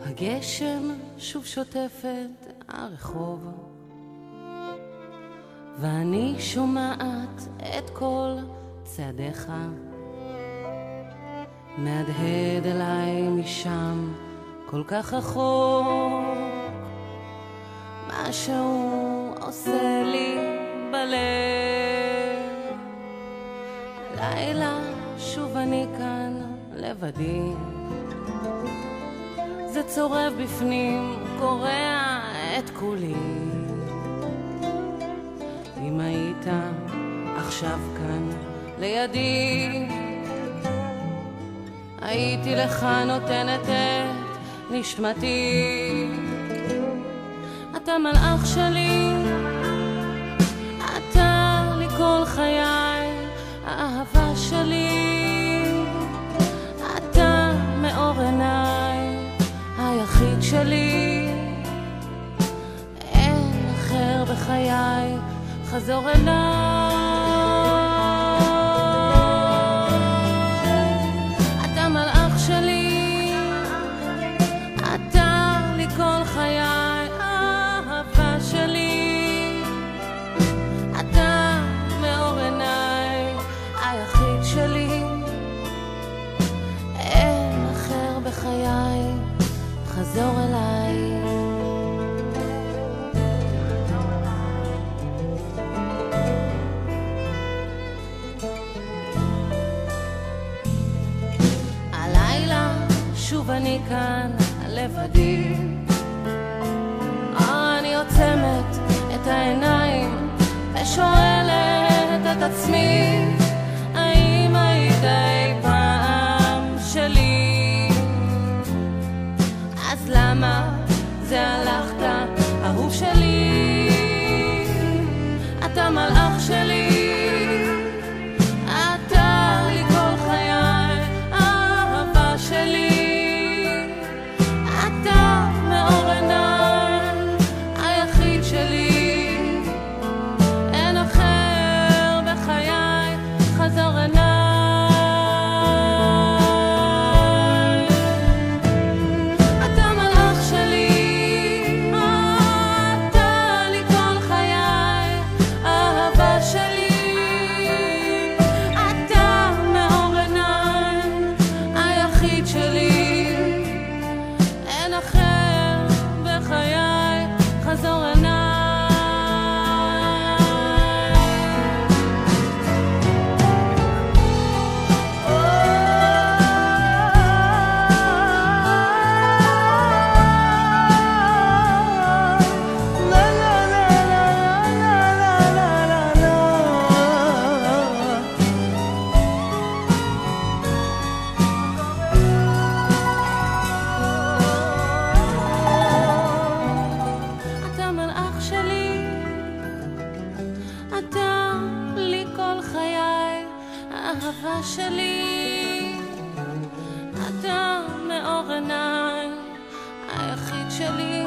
הגשם שוב שוטף את הרחוב, ואני שומעת את כל צעדיך מהדהד אליי משם כל כך רחוק. משהו עושה לי בלב, הלילה שוב אני כאן לבדי, זה צורב בפנים, קורע את כולי. אם היית עכשיו כאן לידי, הייתי לך נותנת את נשמתי. אתה מלאך שלי, אתה לי כל חיי, האהבה שלי, אתה מאור עיניי, היחיד שלי, אין אחר בחיי, חזור אליי. אתה מלאך שלי, אתה לי כל חיי, האהבה שלי, אתה מאור עיניי, היחיד שלי, אין אחר בחיי, חזור אליי. הלילה שוב אני כאן לבדי, אני עוצמת את העיניים ושואלת את עצמי, האם היית אי פעם שלי? אז למה זה הלכת, אהוב שלי? אתה מלאך שלי, אתה לי כל חיי, האהבה שלי, אתה מאור עיניי, היחיד שלי, אין אחר בחיי, חזור אליי. האהבה שלי, אתה מאור עיניי, היחיד שלי,